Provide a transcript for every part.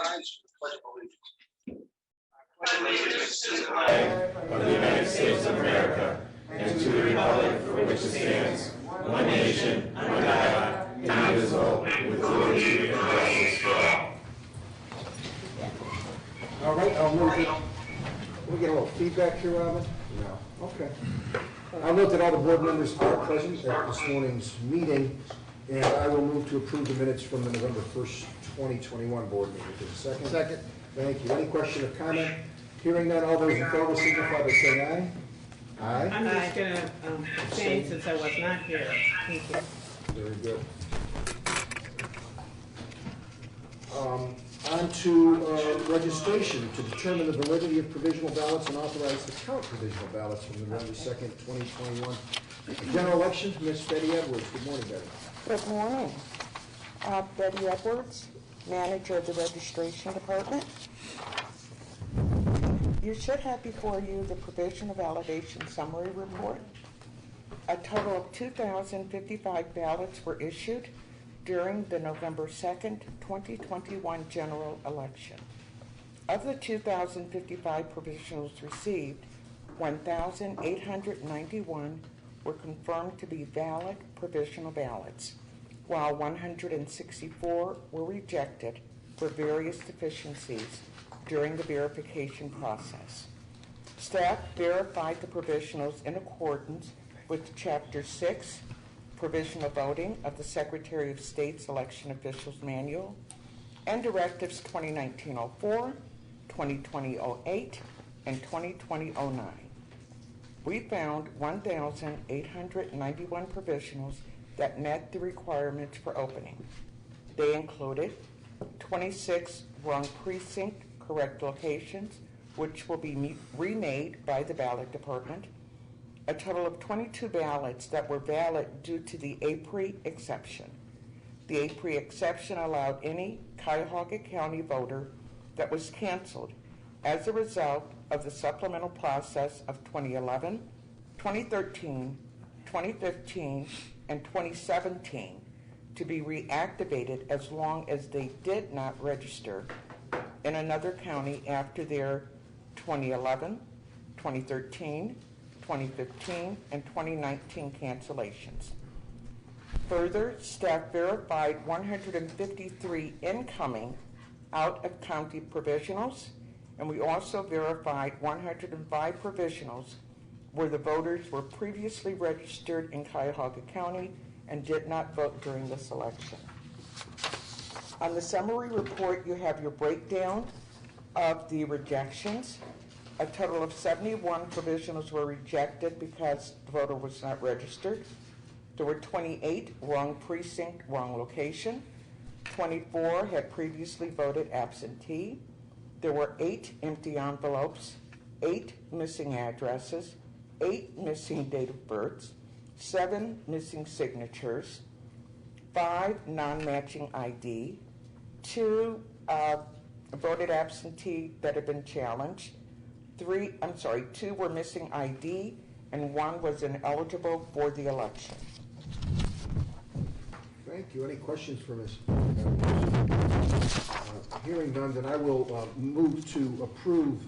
rise to the Pledge of Allegiance. Allegiance to the flag of the United States of America and to the republic for which it stands, one nation, under God, indivisible, with liberty and justice for all. All right, I'll move it. Can we get a little feedback here, Robin? No. Okay. I'll note that all the board members are present at this morning's meeting, and I will move to approve the minutes from the November 1st, 2021 board meeting. Is there a second? Second. Thank you. Any question or comment? Hearing none, all those in favor signify by saying aye. Aye. I'm just going to abstain since I was not here. Thank you. Very good. On to registration to determine the validity of provisional ballots and authorize to count provisional ballots from November 2nd, 2021. General elections, Ms. Betty Edwards. Good morning, Betty. Good morning. Betty Edwards, manager of the registration department. You should have before you the provisional validation summary report. A total of 2,055 ballots were issued during the November 2nd, 2021 general election. Of the 2,055 provisionals received, 1,891 were confirmed to be valid provisional ballots, while 164 were rejected for various deficiencies during the verification process. Staff verified the provisionals in accordance with Chapter 6, Provisional Voting of the Secretary of State's Election Officials Manual, and Directives 2019-04, 2020-08, and 2020-09. We found 1,891 provisionals that met the requirements for opening. They included 26 wrong precinct correct locations, which will be remade by the ballot department, a total of 22 ballots that were valid due to the APRI exception. The APRI exception allowed any Cuyahoga County voter that was canceled as a result of the supplemental process of 2011, 2013, 2015, and 2017 to be reactivated as long as they did not register in another county after their 2011, 2013, 2015, and 2019 cancellations. Further, staff verified 153 incoming out-of-county provisionals, and we also verified 105 provisionals where the voters were previously registered in Cuyahoga County and did not vote during this election. On the summary report, you have your breakdown of the rejections. A total of 71 provisionals were rejected because the voter was not registered. There were 28 wrong precinct, wrong location. 24 had previously voted absentee. There were 8 empty envelopes, 8 missing addresses, 8 missing date of births, 7 missing signatures, 5 non-matching ID, 2 voted absentee that had been challenged, 2 were missing ID, and 1 was ineligible for the election. Thank you. Any questions for Ms. Hearing none, then I will move to approve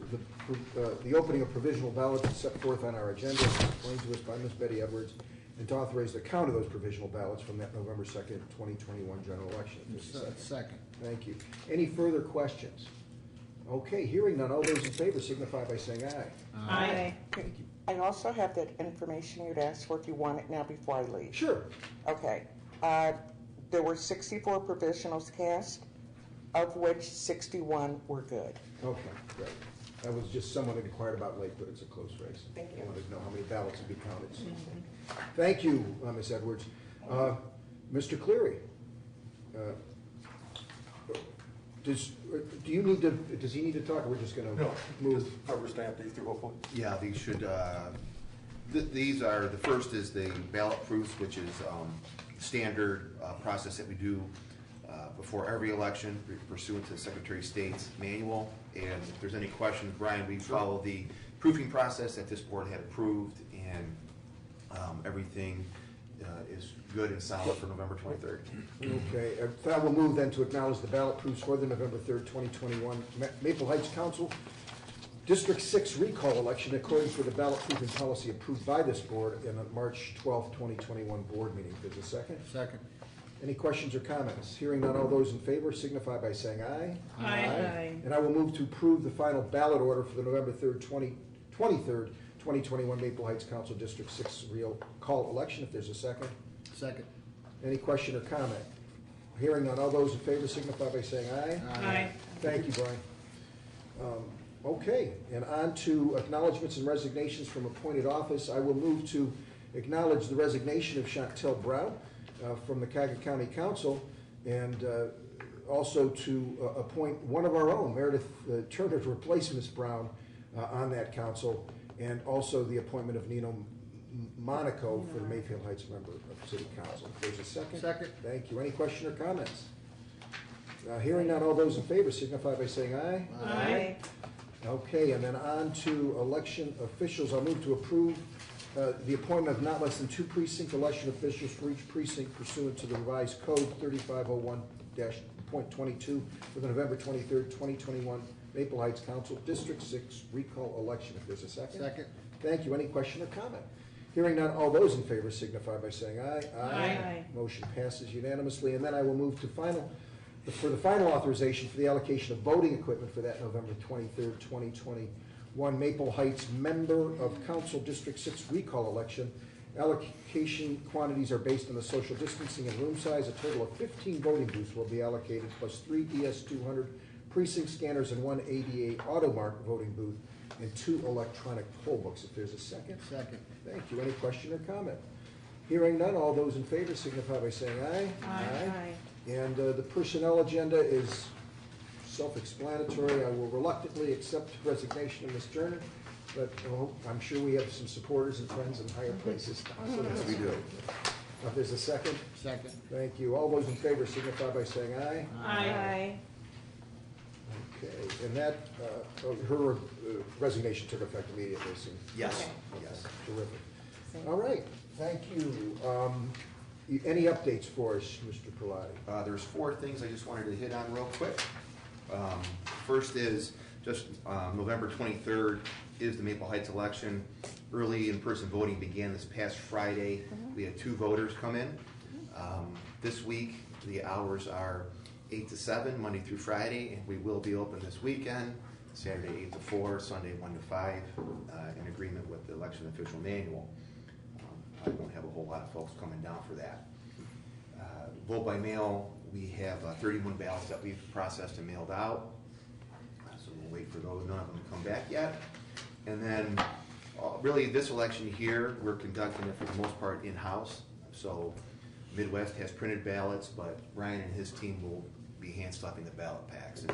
the opening of provisional ballots as set forth on our agenda, explained to us by Ms. Betty Edwards, and to authorize the count of those provisional ballots from that November 2nd, 2021 general election. Second. Thank you. Any further questions? Okay, hearing none, all those in favor signify by saying aye. Aye. Thank you. I also have that information you'd asked for if you want it now before I leave. Sure. Okay. There were 64 provisionals cast, of which 61 were good. Okay, great. That was just someone that inquired about late, but it's a close race. Thank you. I wanted to know how many ballots would be counted. Thank you, Ms. Edwards. Mr. Cleary, does he need to talk, or we're just going to move? Rubber stamp these through, hopefully. Yeah, these should, these are, the first is the ballot proofs, which is standard process that we do before every election pursuant to the Secretary of State's manual. And if there's any questions, Brian, we follow the proofing process that this board had approved, and everything is good and solid for November 23rd. Okay, I will move then to acknowledge the ballot proofs for the November 3rd, 2021 Maple Heights Council District 6 recall election according to the ballot proofing policy approved by this board in the March 12th, 2021 board meeting. If there's a second? Second. Any questions or comments? Hearing none, all those in favor signify by saying aye. Aye. And I will move to approve the final ballot order for the November 3rd, 2021 Maple Heights Council District 6 real call election. If there's a second? Second. Any question or comment? Hearing none, all those in favor signify by saying aye. Aye. Thank you, Brian. Okay, and on to acknowledgements and resignations from appointed office. I will move to acknowledge the resignation of Chantel Brown from the Cuyahoga County Council, and also to appoint one of our own, Meredith Turner, to replace Ms. Brown on that council, and also the appointment of Nino Monaco for the Mayfield Heights member of City Council. If there's a second? Second. Thank you. Any question or comments? Hearing none, all those in favor signify by saying aye. Aye. Okay, and then on to election officials. I'll move to approve the appointment of not less than 2 precinct election officials for each precinct pursuant to the revised code 3501.22 for the November 23rd, 2021 Maple Heights Council District 6 recall election. If there's a second? Second. Thank you. Any question or comment? Hearing none, all those in favor signify by saying aye. Aye. Motion passes unanimously. And then I will move to for the final authorization for the allocation of voting equipment for that November 23rd, 2021 Maple Heights Member of Council District 6 recall election. Allocation quantities are based on the social distancing and room size. A total of 15 voting booths will be allocated, plus 3 DS200 precinct scanners and 1 ADA AutoMark voting booth and 2 electronic poll books. If there's a second? Second. Thank you. Any question or comment? Hearing none, all those in favor signify by saying aye. Aye. And the personnel agenda is self-explanatory. I will reluctantly accept the resignation of Ms. Turner, but I'm sure we have some supporters and friends in higher places. So Yes, we do. if there's a second? Second. Thank you. All those in favor signify by saying aye. Aye. Okay, and that, her resignation took effect immediately, so Yes. Okay. Yes. terrific. All right, thank you. Any updates for us, Mr. Pilati? There's 4 things I just wanted to hit on real quick. First is just November 23rd is the Maple Heights election. Early in-person voting began this past Friday. We had 2 voters come in. This week, the hours are 8 to 7, Monday through Friday, and we will be open this weekend, Saturday 8 to 4, Sunday 1 to 5, in agreement with the election official manual. I won't have a whole lot of folks coming down for that. Vote by mail, we have 31 ballots that we've processed and mailed out. So we'll wait for those, none of them to come back yet. And then, really this election here, we're conducting it for the most part in-house. So Midwest has printed ballots, but Ryan and his team will be hand-stuffing the ballot packs. And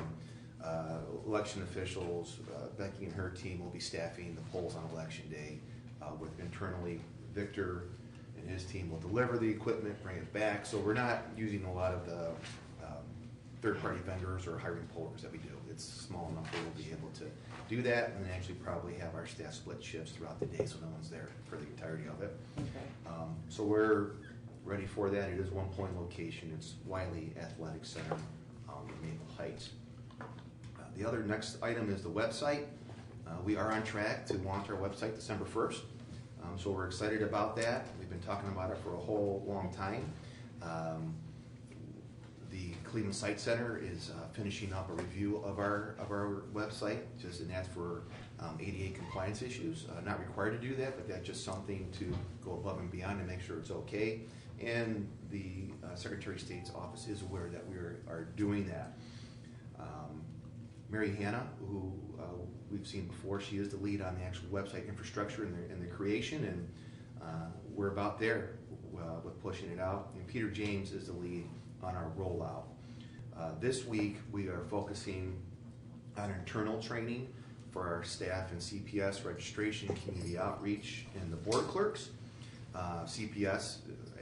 election officials, Becky and her team will be staffing the polls on election day with internally Victor and his team will deliver the equipment, bring it back. So we're not using a lot of the third-party vendors or hiring pollers that we do. It's small enough that we'll be able to do that and then actually probably have our staff split shifts throughout the day so no one's there for the entirety of it. Okay. So we're ready for that. It is one point location. It's Wiley Athletic Center in Maple Heights. The other next item is the website. We are on track to launch our website December 1st. So we're excited about that. We've been talking about it for a whole long time. The Cleveland Site Center is finishing up a review of our website, and that's for ADA compliance issues. Not required to do that, but that's just something to go above and beyond and make sure it's okay. And the Secretary of State's office is aware that we are doing that. Mary Hannah, who we've seen before, she is the lead on the actual website infrastructure and the creation, and we're about there with pushing it out. And Peter James is the lead on our rollout. This week we are focusing on internal training for our staff in CPS, registration, community outreach, and the board clerks. CPS,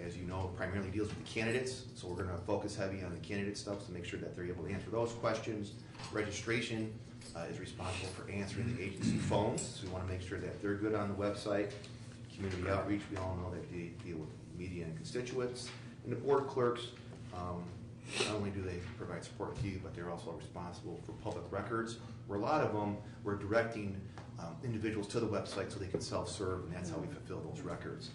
as you know, primarily deals with the candidates, so we're going to focus heavy on the candidate stuff to make sure that they're able to answer those questions. Registration is responsible for answering the agency phones, so we want to make sure that they're good on the website. Community outreach, we all know that they deal with media and constituents. And the board clerks, not only do they provide support to you, but they're also responsible for public records, where a lot of them we're directing individuals to the website so they can self-serve, and that's how we fulfill those records.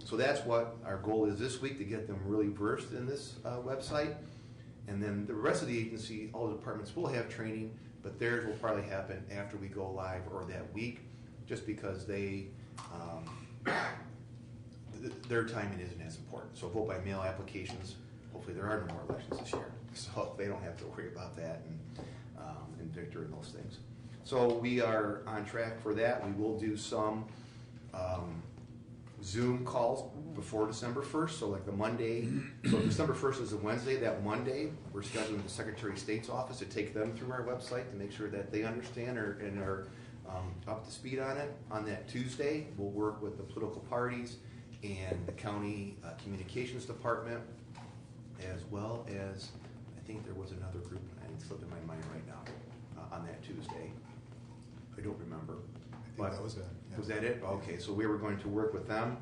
So that's what our goal is this week, to get them really versed in this website. And then the rest of the agency, all the departments will have training, but theirs will probably happen after we go live or that week, just because they, their timing isn't as important. So vote by mail applications, hopefully there are no more elections this year, so they don't have to worry about that and Victor and those things. So we are on track for that. We will do some Zoom calls before December 1st, so like the Monday, so December 1st is a Wednesday, that Monday, we're scheduling the Secretary of State's office to take them through our website to make sure that they understand and are up to speed on it. On that Tuesday, we'll work with the political parties and the county communications department, as well as, I think there was another group, and it's slipping my mind right now, on that Tuesday. I don't remember. But that was it. Yeah. Was that it? Okay, so we were going to work with them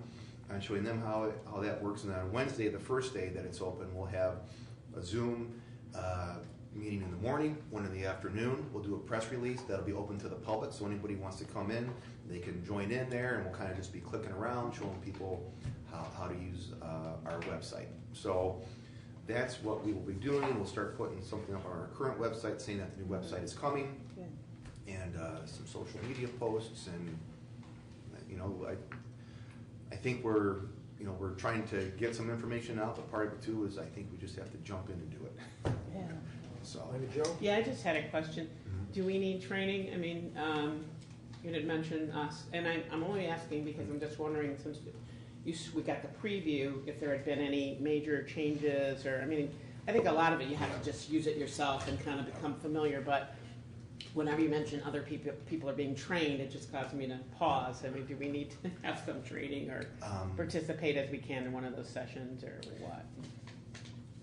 on showing them how that works. And then on Wednesday, the first day that it's open, we'll have a Zoom meeting in the morning, one in the afternoon. We'll do a press release that'll be open to the public, so anybody wants to come in, they can join in there, and we'll kind of just be clicking around, showing people how to use our website. So that's what we will be doing. We'll start putting something up on our current website saying that the new website is coming. And some social media posts, and I think we're trying to get some information out, but part of it too is I think we just have to jump in and do it. Yeah. So. Joe? Yeah, I just had a question. Do we need training? I mean, you did mention us, and I'm only asking because I'm just wondering, since we got the preview, if there had been any major changes, or, I mean, I think a lot of it you have to just use it yourself and kind of become familiar, but whenever you mention other people are being trained, it just caused me to pause. I mean, do we need to have some training or participate as we can in one of those sessions, or what?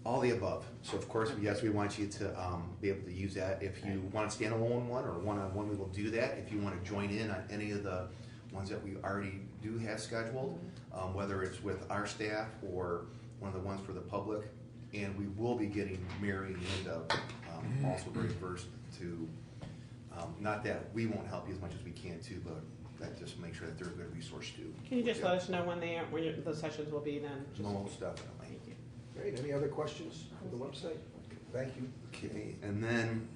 All the above. So of course, yes, we want you to be able to use that. If you want a standalone one or one-on-one, we will do that. If you want to join in on any of the ones that we already do have scheduled, whether it's with our staff or one of the ones for the public, and we will be getting Mary and Linda also very versed to. Not that we won't help you as much as we can too, but that just make sure that they're a good resource too. Can you just let us know when the sessions will be then? Most definitely. Thank you. Great. Any other questions for the website? Thank you. Okay, and then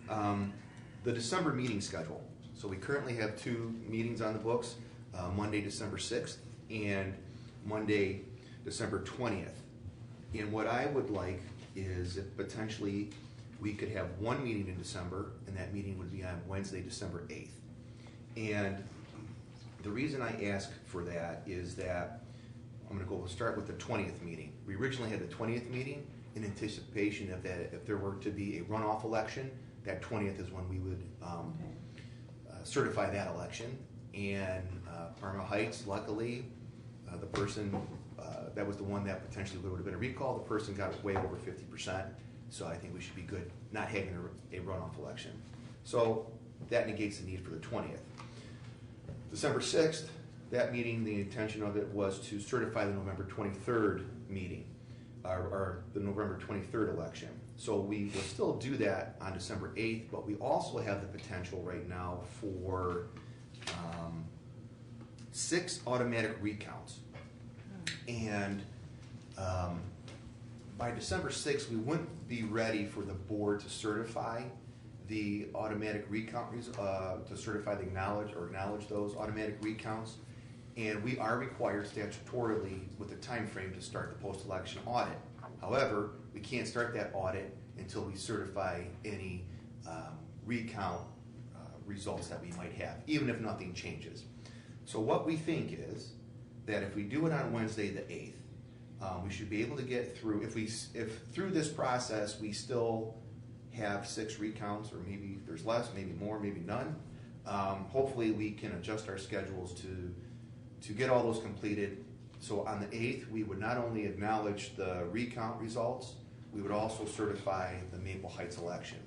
the December meeting schedule. So we currently have 2 meetings on the books, Monday, December 6th and Monday, December 20th. And what I would like is if potentially we could have 1 meeting in December, and that meeting would be on Wednesday, December 8th. And the reason I ask for that is that I'm going to start with the 20th meeting. We originally had the 20th meeting in anticipation of that if there were to be a runoff election, that 20th is when we would certify that election. And Parma Heights, luckily, the person, that was the one that potentially would have been a recall. The person got way over 50%. So I think we should be good not having a runoff election. So that negates the need for the 20th. December 6th, that meeting, the intention of it was to certify the November 23rd meeting, or the November 23rd election. So we will still do that on December 8th, but we also have the potential right now for 6 automatic recounts. And by December 6th, we wouldn't be ready for the board to certify the automatic recount, to certify the acknowledge those automatic recounts. And we are required statutorily with the time frame to start the post-election audit. However, we can't start that audit until we certify any recount results that we might have, even if nothing changes. So what we think is that if we do it on Wednesday the 8th, we should be able to get through, if through this process we still have 6 recounts, or maybe there's less, maybe more, maybe none, hopefully we can adjust our schedules to get all those completed. So on the 8th, we would not only acknowledge the recount results, we would also certify the Maple Heights election.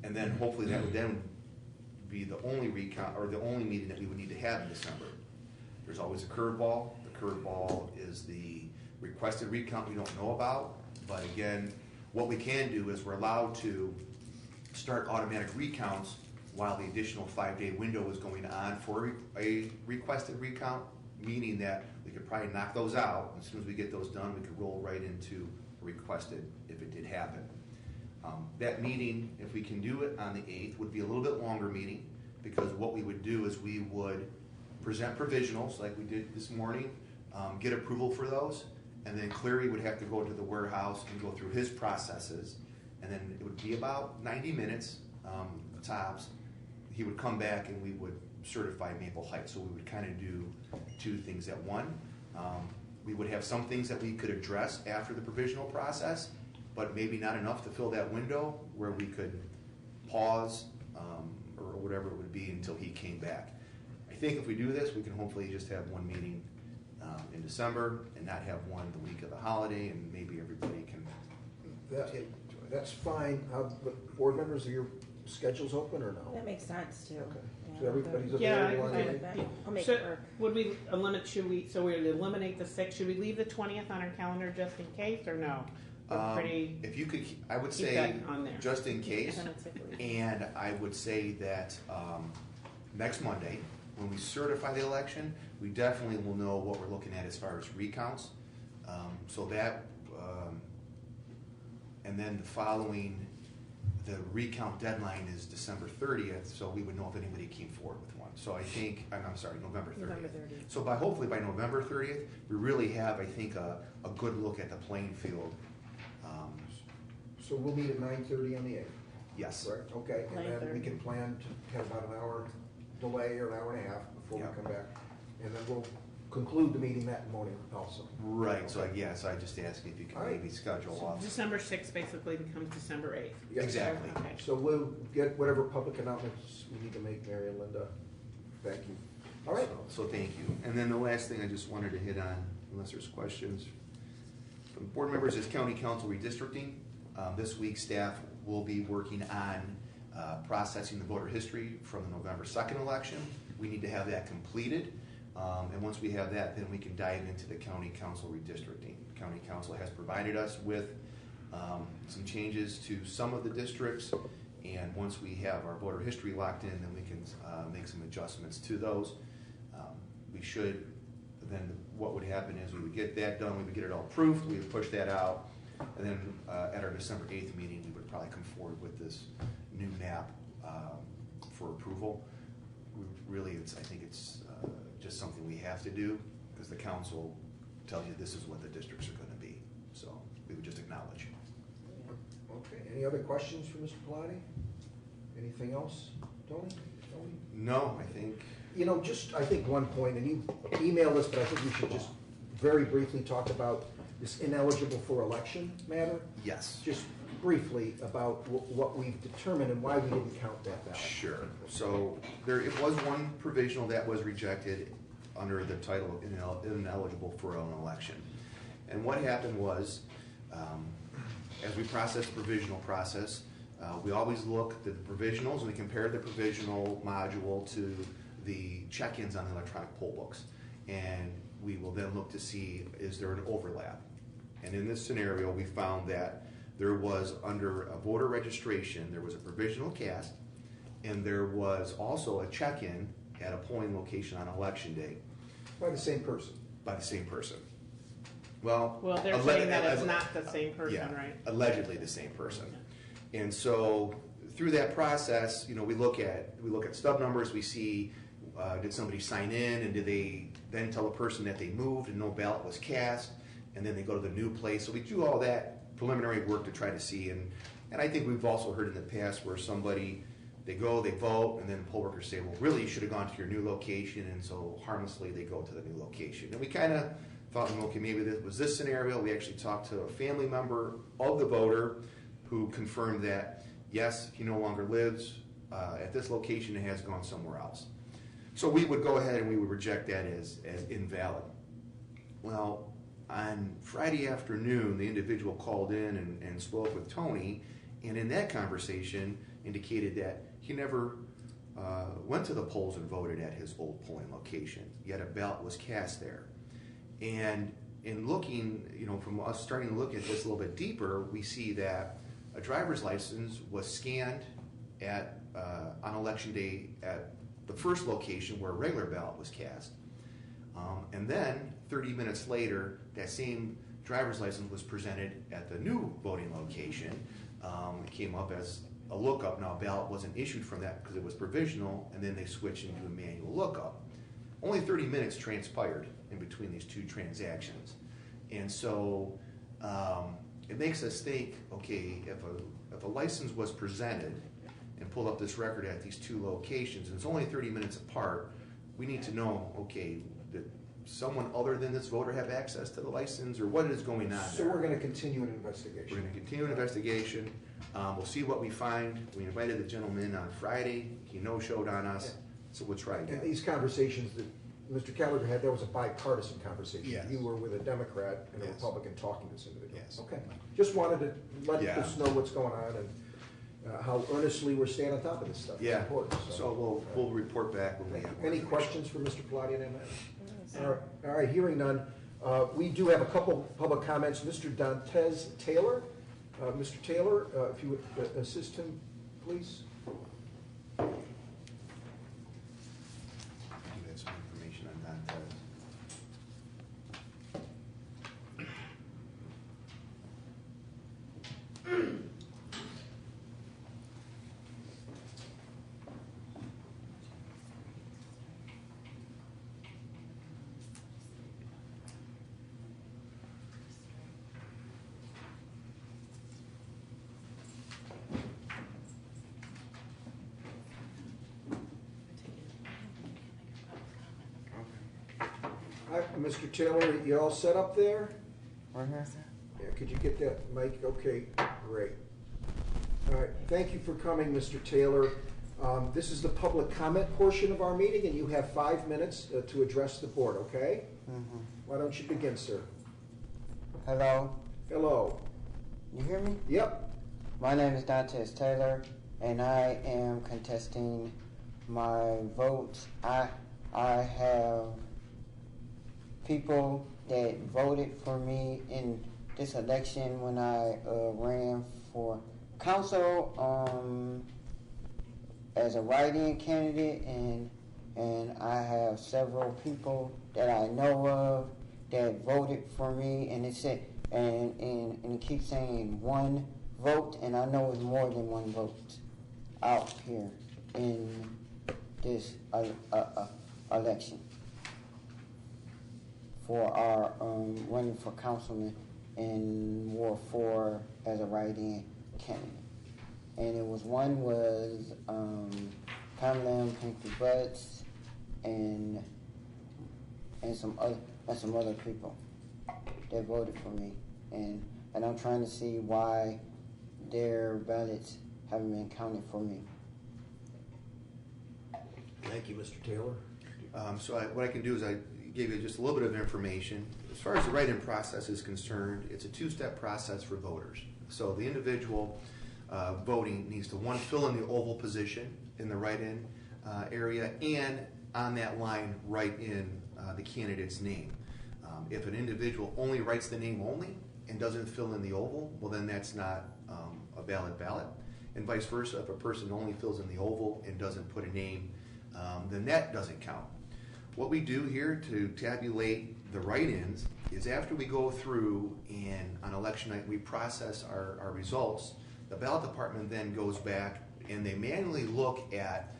And then hopefully that would then be the only recount, or the only meeting that we would need to have in December. There's always a curveball. The curveball is the requested recount we don't know about. But again, what we can do is we're allowed to start automatic recounts while the additional 5-day window is going on for a requested recount, meaning that we could probably knock those out. As soon as we get those done, we could roll right into requested if it did happen. That meeting, if we can do it on the 8th, would be a little bit longer meeting, because what we would do is we would present provisionals like we did this morning, get approval for those, and then Cleary would have to go to the warehouse and go through his processes, and then it would be about 90 minutes tops. He would come back and we would certify Maple Heights. So we would kind of do two things at one. We would have some things that we could address after the provisional process, but maybe not enough to fill that window where we could pause or whatever it would be until he came back. I think if we do this, we can hopefully just have one meeting in December and not have one the week of the holiday, and maybe everybody can. That's fine. But board members, are your schedules open or no? That makes sense too. Okay. Yeah, So everybody's Yeah, available on I the like that. I'll make So it work. would we eliminate, so we would eliminate the 6th, should we leave the 20th on our calendar just in case, or no? We're pretty, If you could, I would keep say, that on there. just in case, And then it's like we- and I would say that next Monday, when we certify the election, we definitely will know what we're looking at as far as recounts. So that, and then the following, the recount deadline is December 30th, so we would know if anybody came forward with one. So I think, I'm sorry, November 30th. November 30th. So hopefully by November 30th, we really have, I think, a good look at the playing field. So we'll meet at 9:30 on the 8th. Yes. Correct, okay, and then we 9:30. can plan to have about an hour delay or an hour and a half before we Yeah. come back. And then we'll conclude the meeting that morning also. Right, so I guess I just ask if you can All right. maybe schedule So off. December 6th basically becomes December 8th. Yes. Exactly. Okay. So we'll get whatever public announcements we need to make, Mary and Linda. Thank you. All right. So thank you. And then the last thing I just wanted to hit on, unless there's questions from board members, is county council redistricting. This week, staff will be working on processing the voter history from the November 2nd election. We need to have that completed. And once we have that, then we can dive into the county council redistricting. The county council has provided us with some changes to some of the districts, and once we have our voter history locked in, then we can make some adjustments to those. We should, then what would happen is we would get that done, we would get it all approved, we would push that out, and then at our December 8th meeting, we would probably come forward with this new map for approval. Really, I think it's just something we have to do, because the council tells you this is what the districts are going to be. So we would just acknowledge. Okay, any other questions for Mr. Pilati? Anything else, Tony? No, I think. You know, just, I think one point, and you emailed us, but I think we should just very briefly talk about this ineligible for election matter. Yes. Just briefly about what we've determined and why we didn't count that ballot. Sure. So it was one provisional that was rejected under the title of ineligible for an election. And what happened was, as we process the provisional process, we always look at the provisionals and we compare the provisional module to the check-ins on the electronic poll books. And we will then look to see, is there an overlap? And in this scenario, we found that there was, under a voter registration, there was a provisional cast, and there was also a check-in at a polling location on election day. By the same person. By the same person. Well, They're saying that it's not the same person, yeah, right? allegedly the same person. And so through that process, you know, we look at stub numbers. We see, did somebody sign in, and did they then tell a person that they moved and no ballot was cast, and then they go to the new place. So we do all that preliminary work to try to see, and I think we've also heard in the past where somebody, they go, they vote, and then poll workers say, well, really, you should have gone to your new location, and so harmlessly they go to the new location. And we kind of thought, okay, maybe this was this scenario. We actually talked to a family member of the voter who confirmed that, yes, he no longer lives at this location and has gone somewhere else. So we would go ahead and we would reject that as invalid. Well, on Friday afternoon, the individual called in and spoke with Tony, and in that conversation indicated that he never went to the polls and voted at his old polling location, yet a ballot was cast there. And in looking, from us starting to look at this a little bit deeper, we see that a driver's license was scanned on election day at the first location where a regular ballot was cast. And then 30 minutes later, that same driver's license was presented at the new voting location. It came up as a lookup. Now, a ballot wasn't issued from that because it was provisional, and then they switched into a manual lookup. Only 30 minutes transpired in between these two transactions. And so it makes us think, okay, if a license was presented and pulled up this record at these two locations, and it's only 30 minutes apart, we need to know, okay, did someone other than this voter have access to the license, or what is going on So there? we're going to continue an investigation. We're going to continue an investigation. We'll see what we find. We invited the gentleman on Friday. He no-showed on us, so we'll try again. And these conversations that Mr. Gallagher had, that was a bipartisan conversation. Yes. You were with a Democrat and a Yes. Republican talking to this individual. Yes. Okay. Just wanted to let Yeah. us know what's going on and how earnestly we're staying on top of this stuff. It's Yeah, important, so we'll report back when we have more Any information. questions for Mr. Pallotti on that? All right, hearing none. We do have a couple public comments. Mr. Dantes Taylor. Mr. Taylor, if you would assist him, please. You had some information on that. All right, Mr. Taylor, you all set up there? Right here, sir. Yeah, could you get that mic? Okay, great. All right, thank you for coming, Mr. Taylor. This is the public comment portion of our meeting, and you have 5 minutes to address the board, okay? Why don't you begin, sir? Hello, Hello. you hear me? Yep. My name is Dantes Taylor, and I am contesting my votes. I have people that voted for me in this election when I ran for council as a write-in candidate, and I have several people that I know of that voted for me, and it said and it keeps saying one vote, and I know it's more than one vote out here in this election for our running for councilman in Ward 4 as a write-in candidate. And it was Pamela Pinky Butts and some other people that voted for me, and I'm trying to see why their ballots haven't been counted for me. Thank you, Mr. Taylor. What I can do is I gave you just a little bit of information. As far as the write-in process is concerned, it's a two-step process for voters. So the individual voting needs to, one, fill in the oval position in the write-in area, and on that line write in the candidate's name. If an individual only writes the name only and doesn't fill in the oval, well, then that's not a valid ballot. And vice versa, if a person only fills in the oval and doesn't put a name, then that doesn't count. What we do here to tabulate the write-ins is after we go through and on election night we process our results, the ballot department then goes back and they manually look at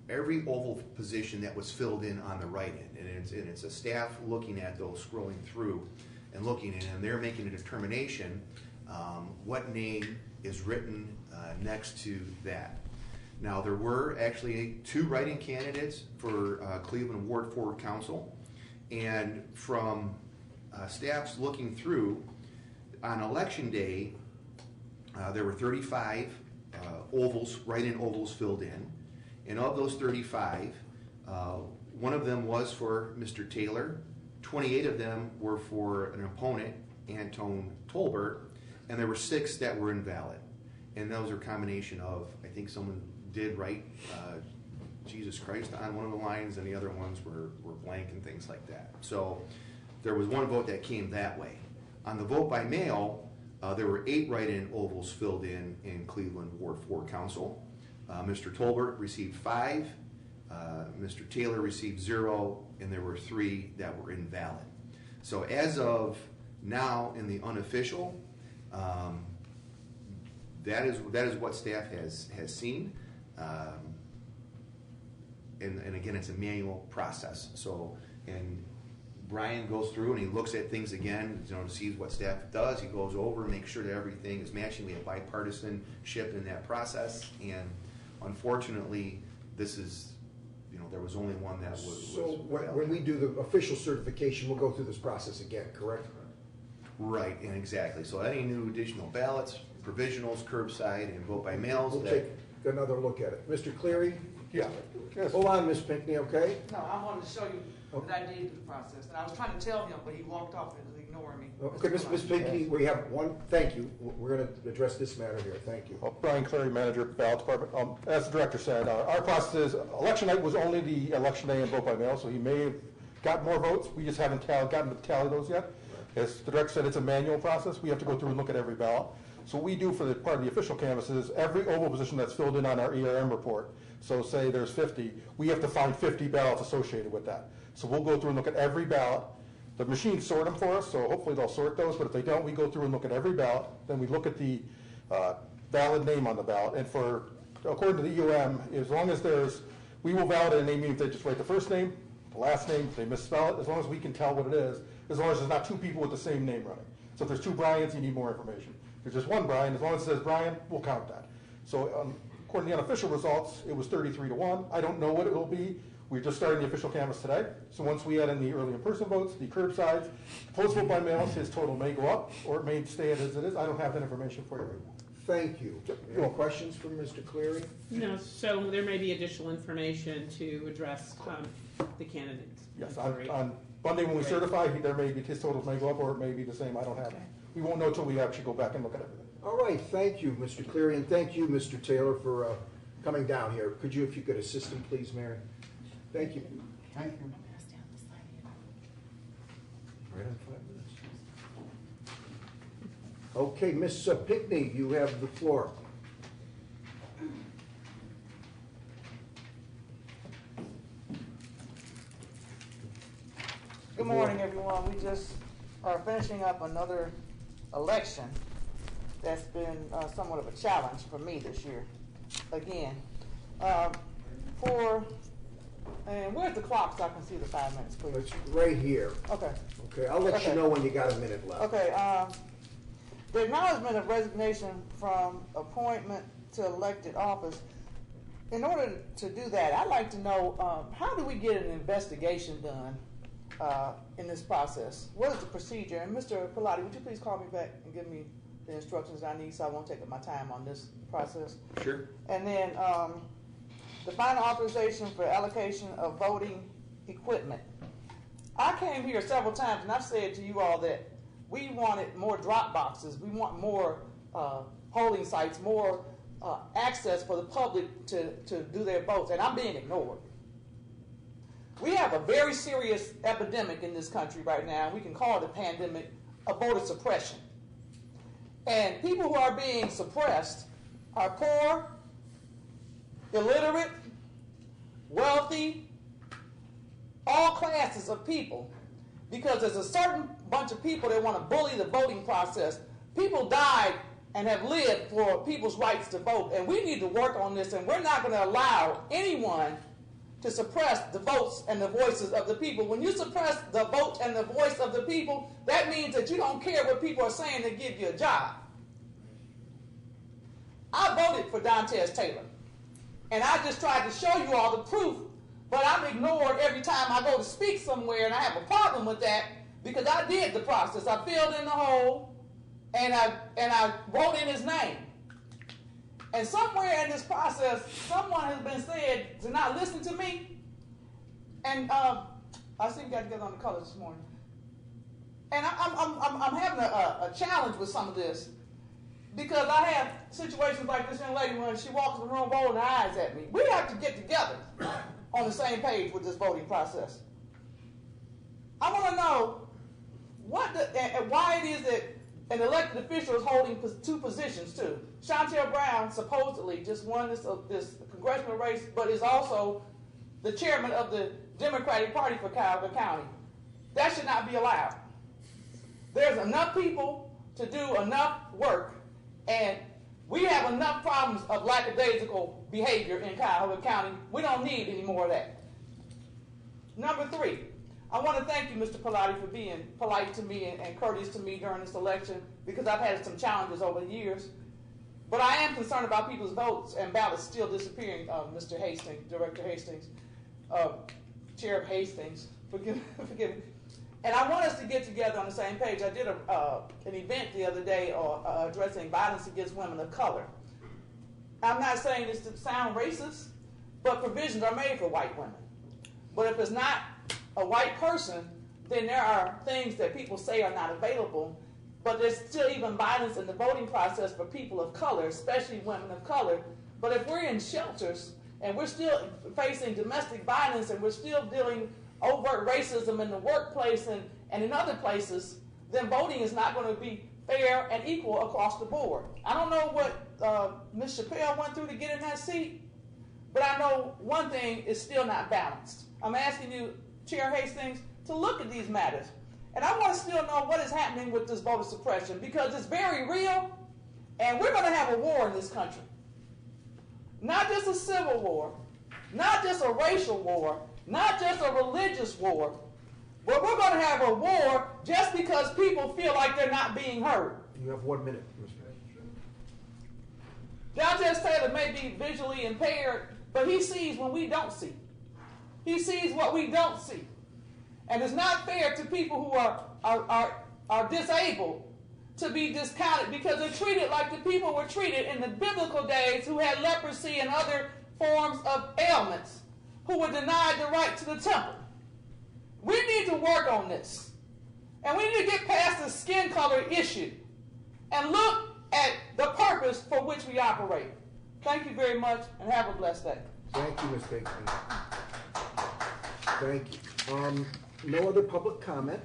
every oval position that was filled in on the write-in, and it's a staff looking at those, scrolling through and looking at, and they're making a determination what name is written next to that. Now, there were actually 2 write-in candidates for Cleveland Ward 4 Council, and from staffs looking through, on election day, there were 35 ovals, write-in ovals filled in, and of those 35, one of them was for Mr. Taylor, 28 of them were for an opponent, Antone Tolbert, and there were 6 that were invalid. And those are a combination of, I think someone did write Jesus Christ on one of the lines, and the other ones were blank and things like that. So there was one vote that came that way. On the vote by mail, there were 8 write-in ovals filled in Cleveland Ward 4 Council. Mr. Tolbert received 5, Mr. Taylor received 0, and there were 3 that were invalid. So as of now in the unofficial, that is what staff has seen. And again, it's a manual process. So, and Brian goes through and he looks at things again, sees what staff does. He goes over and makes sure that everything is matching. We have bipartisanship in that process. And unfortunately, this is, there was only one that was. So when we do the official certification, we'll go through this process again, correct? Right, and exactly. So any new additional ballots, provisionals, curbside, and vote by mails. We'll take another look at it. Mr. Cleary? Yeah. Yes. Hold on, Ms. Pinckney, okay? No, I wanted to show you that I did the process, and I was trying to tell him, but he walked off and was ignoring me. Okay, Ms. Pinckney, we have one, thank you. We're going to address this matter here, thank you. Brian Cleary, manager, ballot department. As the director said, our process is election night was only the election day and vote by mail, so he may have got more votes. We just haven't gotten to tally those yet. As the director said, it's a manual process. We have to go through and look at every ballot. So what we do for the part of the official canvass is every oval position that's filled in on our ERM report. So say there's 50, we have to find 50 ballots associated with that. So we'll go through and look at every ballot. The machines sort them for us, so hopefully they'll sort those, but if they don't, we go through and look at every ballot. Then we look at the valid name on the ballot. And according to the UM, as long as we will validate a name even if they just write the first name, the last name, if they misspell it, as long as we can tell what it is, as long as there's not 2 people with the same name running. So if there's 2 Brians, you need more information. If there's just 1 Brian, as long as it says Brian, we'll count that. So according to the unofficial results, it was 33-1. I don't know what it will be. We're just starting the official canvass today. So once we add in the early in-person votes, the curbsides, post vote by mail, his total may go up or it may stay as it is. I don't have that information for you right now. Thank you. Any more questions from Mr. Cleary? No, so there may be additional information to address the candidates. Yes, on Monday when we certify, his totals may go up or it may be the same. I don't have it. We won't know until we actually go back and look at everything. All right, thank you, Mr. Cleary, and thank you, Mr. Taylor, for coming down here. Could you, if you could assist him, please, Mary? Thank you. Thank you. Right on 5 minutes. Okay, Ms. Pinckney, you have the floor. Good morning, everyone. We just are finishing up another election that's been somewhat of a challenge for me this year. Again, and where's the clock so I can see the 5 minutes, please? It's right here. Okay. Okay, I'll let you know when you got a minute left. Okay. The acknowledgement of resignation from appointment to elected office. In order to do that, I'd like to know how do we get an investigation done in this process? What is the procedure? And Mr. Pilati, would you please call me back and give me the instructions I need so I won't take up my time on this process? Sure. And then the final authorization for allocation of voting equipment. I came here several times and I've said to you all that we wanted more drop boxes. We want more polling sites, more access for the public to do their votes, and I'm being ignored. We have a very serious epidemic in this country right now. We can call it a pandemic of voter suppression. And people who are being suppressed are poor, illiterate, wealthy, all classes of people, because there's a certain bunch of people that want to bully the voting process. People died and have lived for people's rights to vote, and we need to work on this, and we're not going to allow anyone to suppress the votes and the voices of the people. When you suppress the vote and the voice of the people, that means that you don't care what people are saying to give you a job. I voted for Dantes Taylor, and I just tried to show you all the proof, but I'm ignored every time I go to speak somewhere, and I have a problem with that because I did the process. I filled in the hole, and I wrote in his name. And somewhere in this process, someone has been said to not listen to me. And I see we got together on the colors this morning. And I'm having a challenge with some of this. because I have situations like this young lady when she walks in the room rolling her eyes at me. We have to get together on the same page with this voting process. I want to know and why it is that an elected official is holding two positions too. Chantel Brown supposedly just won this congressional race, but is also the chairman of the Democratic Party for Cuyahoga County. That should not be allowed. There's enough people to do enough work, and we have enough problems of lackadaisical behavior in Cuyahoga County. We don't need any more of that. Number 3, I want to thank you, Mr. Pilati, for being polite to me and courteous to me during this election, because I've had some challenges over the years. But I am concerned about people's votes and ballots still disappearing, Mr. Hastings, Director Hastings, Chair Hastings, forgive me. And I want us to get together on the same page. I did an event the other day addressing violence against women of color. I'm not saying this to sound racist, but provisions are made for white women. But if it's not a white person, then there are things that people say are not available, but there's still even violence in the voting process for people of color, especially women of color. But if we're in shelters and we're still facing domestic violence and we're still dealing overt racism in the workplace and in other places, then voting is not going to be fair and equal across the board. I don't know what Ms. Chappelle went through to get in that seat, but I know one thing is still not balanced. I'm asking you, Chair Hastings, to look at these matters. And I want to still know what is happening with this voter suppression, because it's very real, and we're going to have a war in this country. Not just a civil war, not just a racial war, not just a religious war, but we're going to have a war just because people feel like they're not being heard. You have 1 minute, Mr. John Jess Taylor may be visually impaired, but he sees when we don't see. He sees what we don't see. And it's not fair to people who are disabled to be discounted, because they're treated like the people were treated in the biblical days who had leprosy and other forms of ailments, who were denied the right to the temple. We need to work on this. And we need to get past the skin color issue and look at the purpose for which we operate. Thank you very much, and have a blessed day. Thank you, Ms. Hastings. Thank you. No other public comment.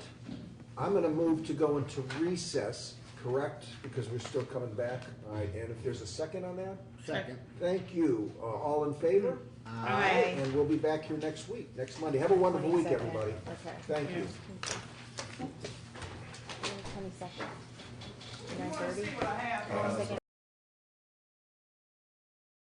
I'm going to move to go into recess, correct? Because we're still coming back. All right, and if there's a second on that? Second. Thank you. All in favor? Aye. And we'll be back here next week, next Monday. Have a wonderful week, everybody. Okay. Thank you. 22nd. You want to see what I have?